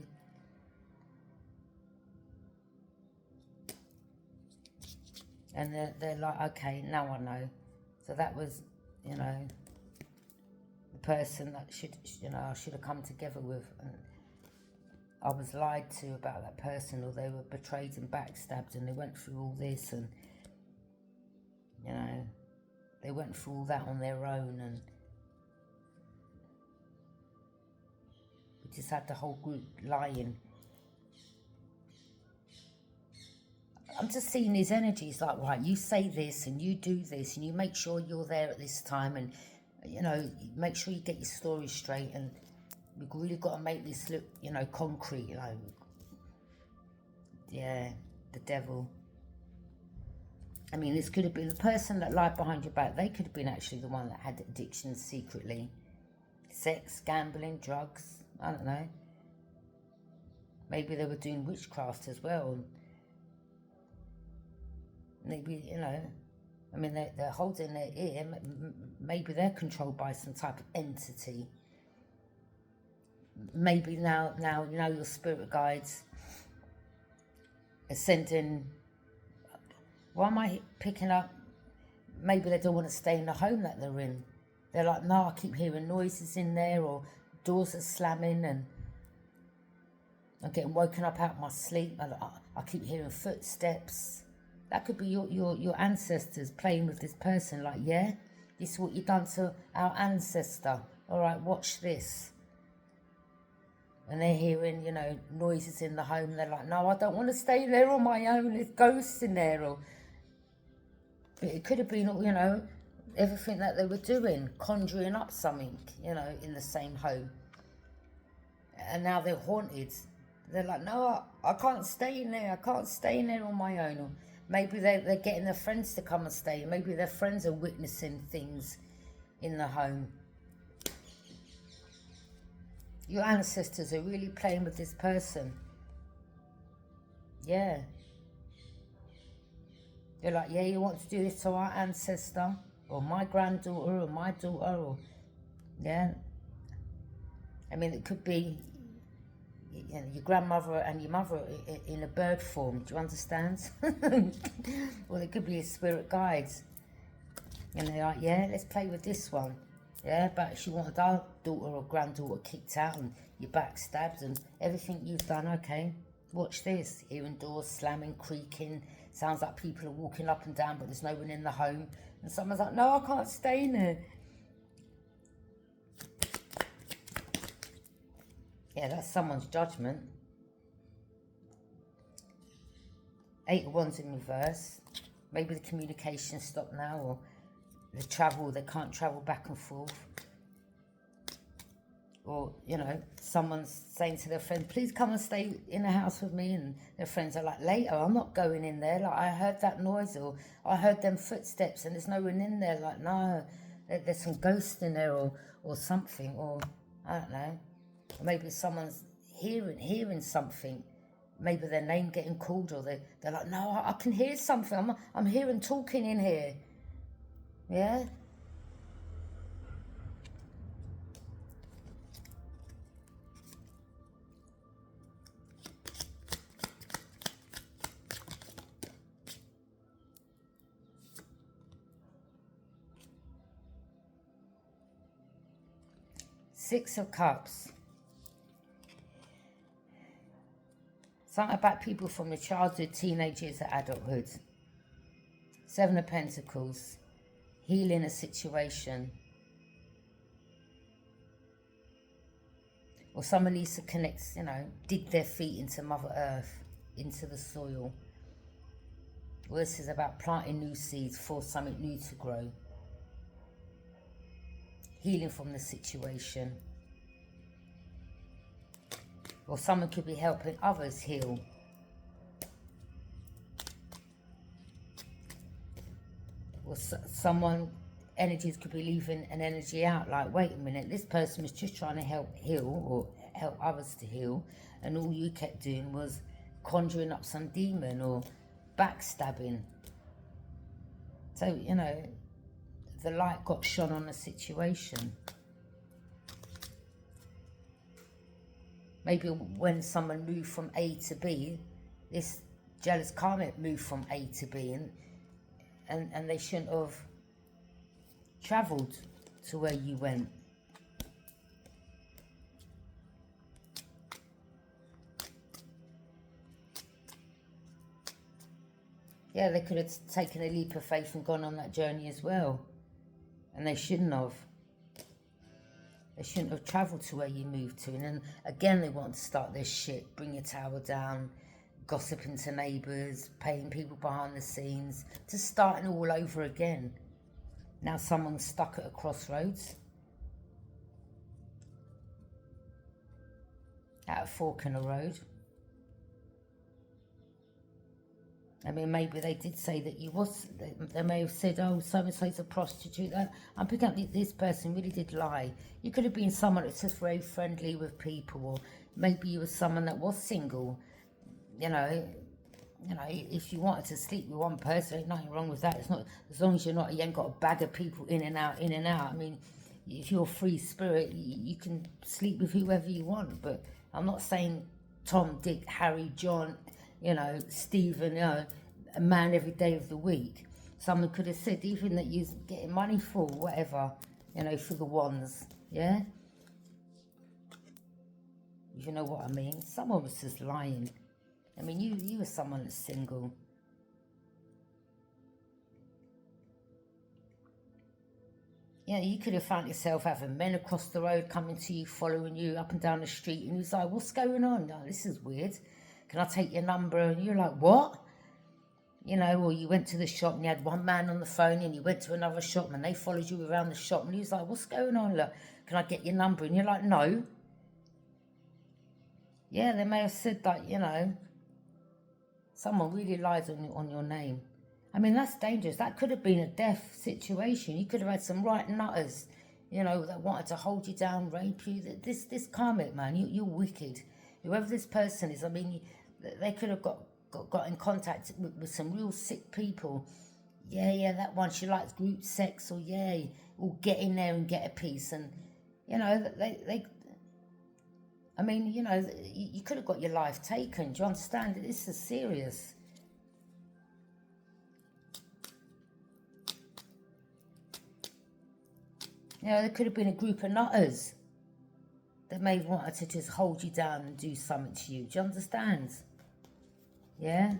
S1: And they're like, okay, now I know. So that was, you know, the person that I should have come together with. And I was lied to about that person, or they were betrayed and backstabbed, and they went through all this, and, you know, they went through all that on their own, and we just had the whole group lying. I'm just seeing these energies like, right, you say this and you do this and you make sure you're there at this time, and, you know, make sure you get your story straight, and we've really got to make this look, you know, concrete, you know. Yeah, the devil. I mean, this could have been the person that lied behind your back. They could have been actually the one that had addictions secretly. Sex, gambling, drugs, I don't know. Maybe they were doing witchcraft as well. Maybe, you know, I mean, they're holding their ear. Maybe they're controlled by some type of entity. Maybe now, you know, your spirit guides are sending. Why am I picking up? Maybe they don't want to stay in the home that they're in. They're like, no, I keep hearing noises in there, or doors are slamming, and I'm getting woken up out of my sleep. I keep hearing footsteps. That could be your ancestors playing with this person. Like, yeah, this is what you've done to our ancestor. All right, watch this. And they're hearing, you know, noises in the home. They're like, no, I don't want to stay there on my own. There's ghosts in there. Or it could have been, you know, everything that they were doing, conjuring up something, you know, in the same home. And now they're haunted. They're like, no, I can't stay in there. I can't stay in there on my own. Or maybe they're getting their friends to come and stay. Maybe their friends are witnessing things in the home. Your ancestors are really playing with this person. Yeah. They're like, yeah, you want to do this to our ancestor, or my granddaughter, or my daughter, or, yeah. I mean, it could be, you know, your grandmother and your mother in a bird form. Do you understand? Or there could be a spirit guides. And they're like, yeah, let's play with this one. Yeah, but she wanted our daughter or granddaughter kicked out and you backstabbed and everything you've done, okay, watch this. Hearing doors slamming, creaking. Sounds like people are walking up and down, but there's no one in the home. And someone's like, no, I can't stay in there. Yeah, that's someone's judgment. 8 of Wands in reverse. Maybe the communication stopped now, or the travel, they can't travel back and forth. Or, you know, someone's saying to their friend, please come and stay in the house with me. And their friends are like, later, I'm not going in there. Like, I heard that noise, or I heard them footsteps and there's no one in there. Like, no, there's some ghost in there, or something. Or, I don't know. Or maybe someone's hearing something. Maybe their name getting called, or they're like, no, I can hear something. I'm hearing talking in here. Yeah? Six of Cups. Something about people from the childhood, teenage years, to adulthood. 7 of Pentacles. Healing a situation. Or someone needs to connect, you know, dig their feet into Mother Earth, into the soil. Well, this is about planting new seeds for something new to grow. Healing from the situation. Or someone could be helping others heal. Or someone, energies could be leaving an energy out, like, wait a minute, this person was just trying to help heal, or help others to heal, and all you kept doing was conjuring up some demon or backstabbing. So, you know, the light got shone on the situation. Maybe when someone moved from A to B, this jealous karmic moved from A to B, and they shouldn't have travelled to where you went. Yeah, they could have taken a leap of faith and gone on that journey as well. And they shouldn't have. They shouldn't have travelled to where you moved to. And then again, they want to start their shit, bring your tower down, gossiping to neighbours, paying people behind the scenes, just starting all over again. Now someone's stuck at a crossroads, at a fork in a road. I mean, maybe they did say that you was, they may have said, oh, so-and-so's a prostitute. I'm picking up this person really did lie. You could have been someone that's just very friendly with people, or maybe you were someone that was single. You know, if you wanted to sleep with one person, ain't nothing wrong with that. It's not, as long as you ain't got a bag of people in and out. I mean, if you're a free spirit, you can sleep with whoever you want. But I'm not saying Tom, Dick, Harry, John, you know, Stephen, you know, a man every day of the week. Someone could have said even that you're getting money for, whatever, you know, for the wands, yeah? If you know what I mean. Someone was just lying. I mean, you were someone that's single. Yeah, you could have found yourself having men across the road coming to you, following you up and down the street, and he's like, what's going on? Oh, this is weird. Can I take your number? And you're like, what? You know, or you went to the shop and you had one man on the phone, and you went to another shop and they followed you around the shop, and he was like, what's going on? Look, can I get your number? And you're like, no. Yeah, they may have said that, you know, someone really lies on your name. I mean, that's dangerous. That could have been a death situation. You could have had some right nutters, you know, that wanted to hold you down, rape you. This karmic, man, you're wicked. Whoever this person is, I mean, they could have got in contact with some real sick people. Yeah, that one, she likes group sex, or or get in there and get a piece. And, you know, they I mean, you know, you could have got your life taken. Do you understand? This is serious. You know, there could have been a group of nutters that may have wanted to just hold you down and do something to you. Do you understand? Yeah?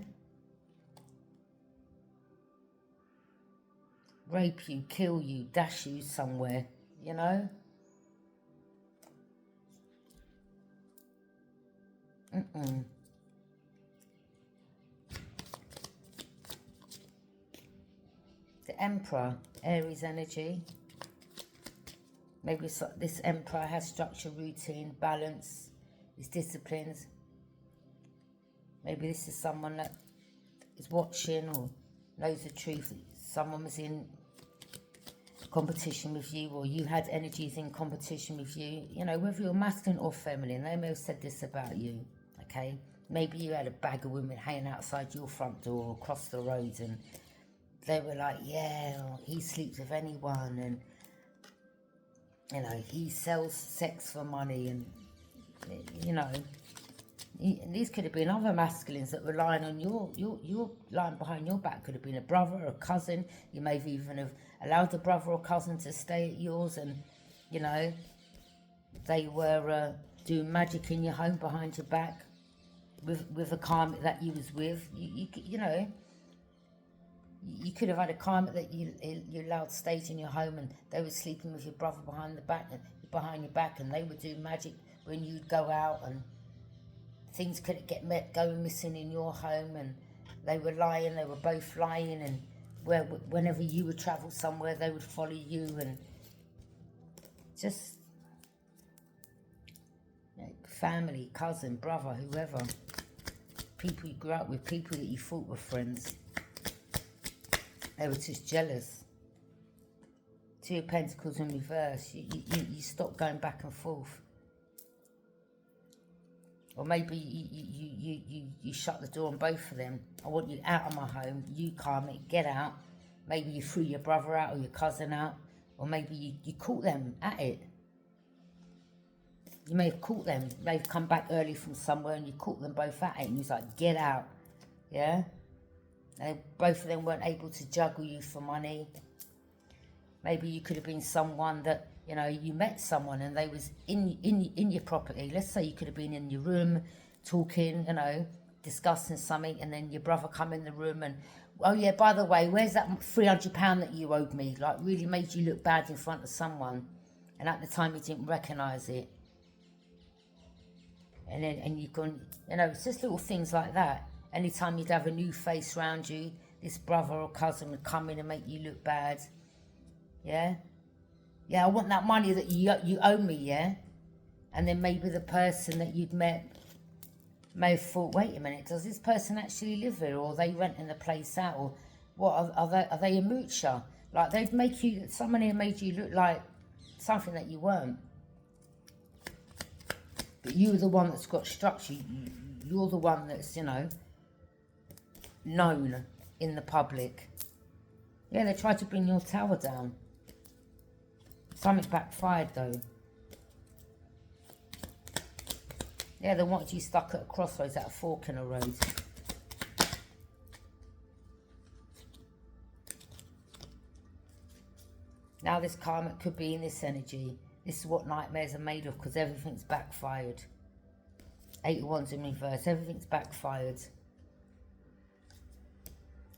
S1: Rape you, kill you, dash you somewhere, you know? The Emperor, Aries energy. Maybe this Emperor has structure, routine, balance, is disciplined. Maybe this is someone that is watching or knows the truth. Someone was in competition with you, or you had energies in competition with you. You know, whether you're masculine or feminine, they may have said this about you, okay? Maybe you had a bag of women hanging outside your front door or across the road, and they were like, yeah, he sleeps with anyone, and, you know, he sells sex for money, and, you know, these could have been other masculines that were lying on your lying behind your back. Could have been a brother or a cousin. You may even have allowed the brother or cousin to stay at yours, and, you know, they were doing magic in your home behind your back with a karmic that you was with. You know, you could have had a karmic that you allowed stage in your home, and they were sleeping with your brother behind your back, and they would do magic when you'd go out, and things could going missing in your home, and they were both lying, and whenever you would travel somewhere, they would follow you, and just like family, cousin, brother, whoever, people you grew up with, people that you thought were friends, they were just jealous. Two of Pentacles in reverse. You stopped going back and forth. Or maybe you shut the door on both of them. I want you out of my home. You karmic, get out. Maybe you threw your brother out or your cousin out. Or maybe you caught them at it. You may have caught them. You may have come back early from somewhere and you caught them both at it. And you was like, get out. Yeah? And both of them weren't able to juggle you for money. Maybe you could have been someone that, you know, you met someone and they was in your property. Let's say you could have been in your room talking, you know, discussing something, and then your brother come in the room and, oh yeah, by the way, where's that £300 that you owed me? Like, really made you look bad in front of someone. And at the time you didn't recognise it. And you can, you know, it's just little things like that. Anytime you'd have a new face around you, this brother or cousin would come in and make you look bad. Yeah? Yeah, I want that money that you owe me, yeah? And then maybe the person that you'd met may have thought, wait a minute, does this person actually live here? Or are they renting the place out? Or what, are they a moocher? Like, they'd make you, someone here made you look like something that you weren't. But you were the one that's got structure. You're the one that's, you know, known in the public. Yeah, they tried to bring your tower down. Something backfired though. Yeah, they wanted you stuck at a crossroads, at a fork in a road. Now this karma could be in this energy. This is what nightmares are made of, because everything's backfired. 8 of Wands in reverse, everything's backfired.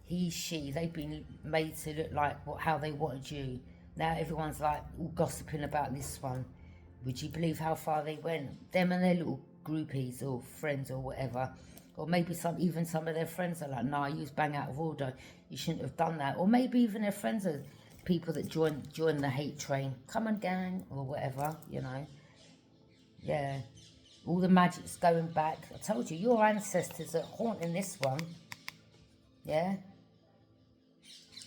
S1: He, she, they've been made to look like how they wanted you. Now everyone's like all gossiping about this one. Would you believe how far they went? Them and their little groupies or friends or whatever. Or maybe even some of their friends are like, nah, you was bang out of order. You shouldn't have done that. Or maybe even their friends are people that join the hate train. Come on, gang, or whatever, you know. Yeah. All the magic's going back. I told you, your ancestors are haunting this one. Yeah.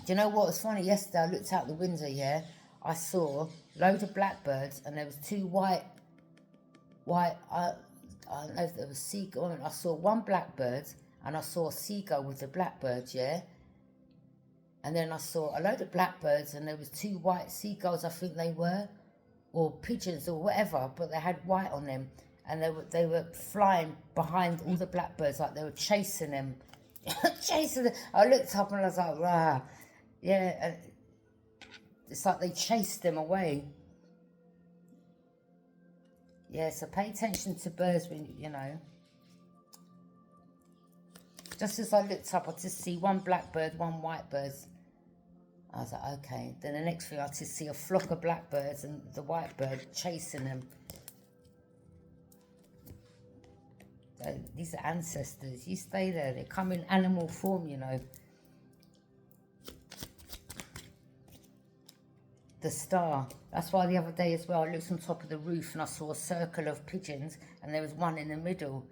S1: Do you know what was funny? Yesterday I looked out the window, yeah. I saw a load of blackbirds, and there was two white, I don't know if there was seagull. I saw one blackbird, and I saw a seagull with the blackbirds, yeah. And then I saw a load of blackbirds, and there was two white seagulls, I think they were, or pigeons or whatever, but they had white on them. and they were flying behind all the blackbirds, like they were chasing them. Chasing them. I looked up and I was like, rah. Yeah, and it's like they chased them away. Yeah, so pay attention to birds when, you know. Just as I looked up, I just see one blackbird, one white bird. I was like, okay. Then the next thing, I just see a flock of blackbirds and the white bird chasing them. So these are ancestors. You stay there. They come in animal form, you know. The star. That's why the other day as well, I looked on top of the roof and I saw a circle of pigeons and there was one in the middle.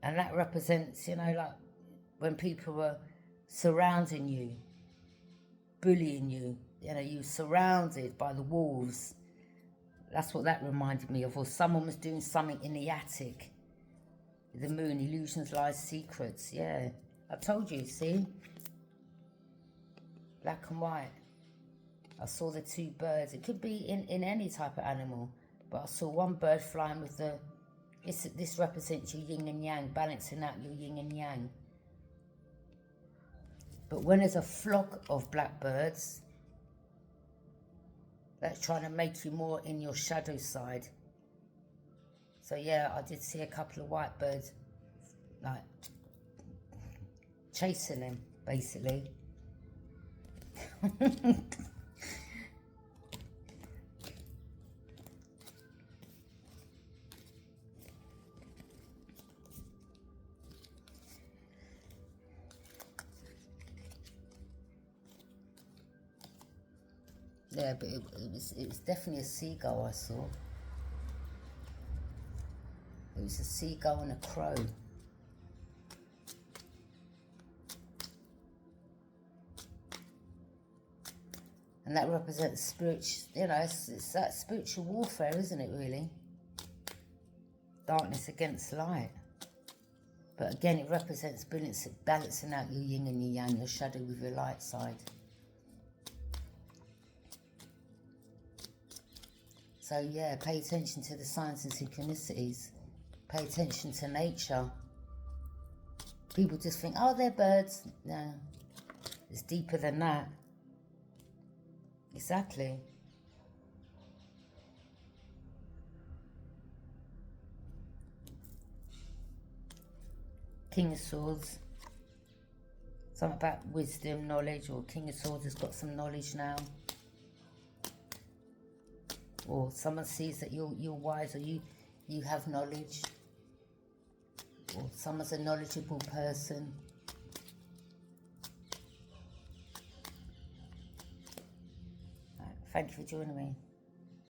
S1: And that represents, you know, like when people were surrounding you, bullying you, you know, you were surrounded by the wolves. That's what that reminded me of. Or someone was doing something in the attic. The moon, illusions, lies, secrets. Yeah, I told you, see? Black and white. I saw the two birds. It could be in any type of animal. But I saw one bird flying with the... This represents your yin and yang, balancing out your yin and yang. But when there's a flock of blackbirds, that's trying to make you more in your shadow side. So yeah, I did see a couple of white birds, like, chasing them, basically. Yeah, but it was definitely a seagull I saw. It was a seagull and a crow. And that represents spiritual, you know, it's that spiritual warfare, isn't it, really? Darkness against light. But again, it represents balancing out your yin and your yang, your shadow with your light side. So yeah, pay attention to the signs and synchronicities. Pay attention to nature. People just think, oh, they're birds. No, it's deeper than that. Exactly. King of Swords. Something about wisdom, knowledge, or King of Swords has got some knowledge now. Or someone sees that you're wise, or you have knowledge. Or someone's a knowledgeable person. Right, thank you for joining me.